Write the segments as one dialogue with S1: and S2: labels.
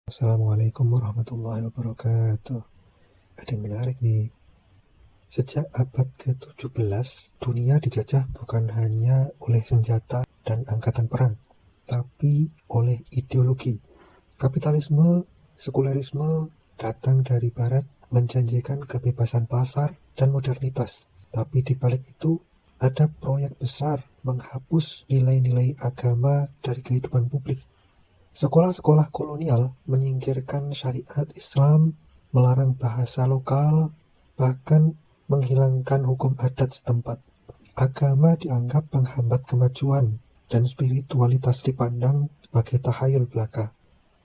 S1: Assalamualaikum warahmatullahi wabarakatuh. Ada yang menarik nih. Sejak abad ke-17, dunia dijajah bukan hanya oleh senjata dan angkatan perang, tapi oleh ideologi. Kapitalisme, sekulerisme datang dari barat menjanjikan kebebasan pasar dan modernitas. Tapi di balik itu ada proyek besar menghapus nilai-nilai agama dari kehidupan publik. Sekolah-sekolah kolonial menyingkirkan syariat Islam, melarang bahasa lokal, bahkan menghilangkan hukum adat setempat. Agama dianggap menghambat kemajuan, dan spiritualitas dipandang sebagai tahayul belaka.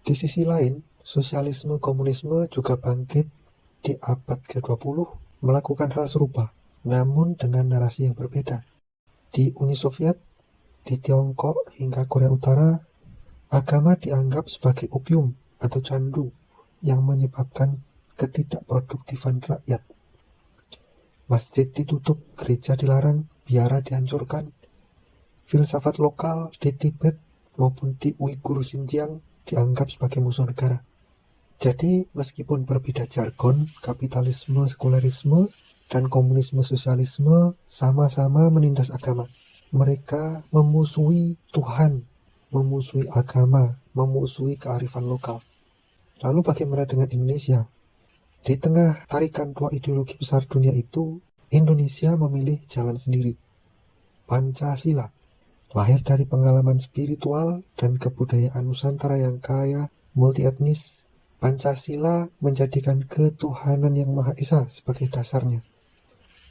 S1: Di sisi lain, sosialisme komunisme juga bangkit di abad ke-20 melakukan hal serupa, namun dengan narasi yang berbeda. Di Uni Soviet, di Tiongkok hingga Korea Utara, agama dianggap sebagai opium atau candu yang menyebabkan ketidakproduktifan rakyat. Masjid ditutup, gereja dilarang, biara dihancurkan. Filsafat lokal di Tibet maupun di Uighur Xinjiang dianggap sebagai musuh negara. Jadi meskipun berbeda jargon, kapitalisme sekulerisme dan komunisme sosialisme sama-sama menindas agama. Mereka memusuhi Tuhan, memusuhi agama, memusuhi kearifan lokal. Lalu bagaimana dengan Indonesia? Di tengah tarikan dua ideologi besar dunia itu, Indonesia memilih jalan sendiri. Pancasila, lahir dari pengalaman spiritual dan kebudayaan Nusantara yang kaya, multietnis. Pancasila menjadikan ketuhanan yang Maha Esa sebagai dasarnya.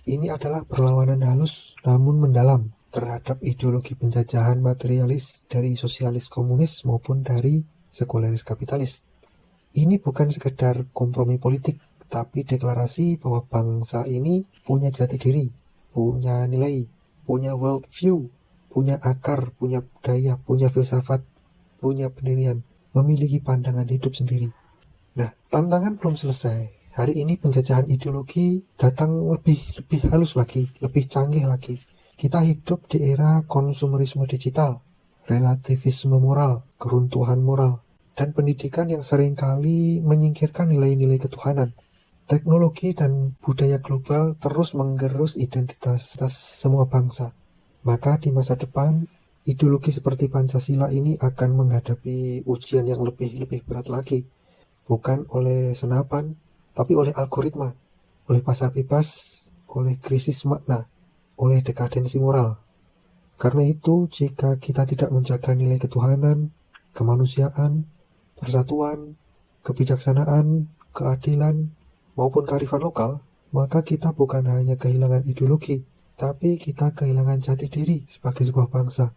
S1: Ini adalah perlawanan halus namun mendalam terhadap ideologi penjajahan materialis dari sosialis komunis maupun dari sekuleris kapitalis. Ini bukan sekedar kompromi politik, tapi deklarasi bahwa bangsa ini punya jati diri, punya nilai, punya world view, punya akar, punya budaya, punya filsafat, punya pendirian, memiliki pandangan hidup sendiri. Nah, tantangan belum selesai. Hari ini penjajahan ideologi datang lebih halus lagi, lebih canggih lagi. Kita hidup di era konsumerisme digital, relativisme moral, keruntuhan moral, dan pendidikan yang seringkali menyingkirkan nilai-nilai ketuhanan. Teknologi dan budaya global terus menggerus identitas semua bangsa. Maka di masa depan, ideologi seperti Pancasila ini akan menghadapi ujian yang lebih berat lagi. Bukan oleh senapan, tapi oleh algoritma, oleh pasar bebas, oleh krisis makna, oleh dekadensi moral. Karena itu, jika kita tidak menjaga nilai ketuhanan, kemanusiaan, persatuan, kebijaksanaan, keadilan, maupun kearifan lokal, maka kita bukan hanya kehilangan ideologi, tapi kita kehilangan jati diri sebagai sebuah bangsa.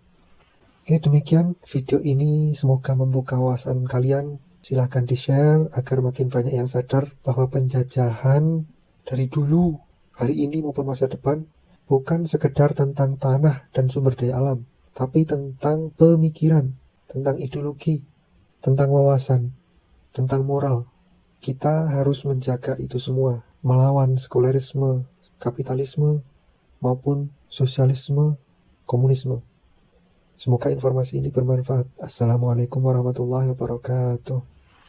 S1: Oke, demikian video ini, semoga membuka wawasan kalian. Silahkan di-share agar makin banyak yang sadar bahwa penjajahan dari dulu, hari ini maupun masa depan bukan sekedar tentang tanah dan sumber daya alam, tapi tentang pemikiran, tentang ideologi, tentang wawasan, tentang moral. Kita harus menjaga itu semua, melawan sekulerisme, kapitalisme, maupun sosialisme, komunisme. Semoga informasi ini bermanfaat. Assalamualaikum warahmatullahi wabarakatuh.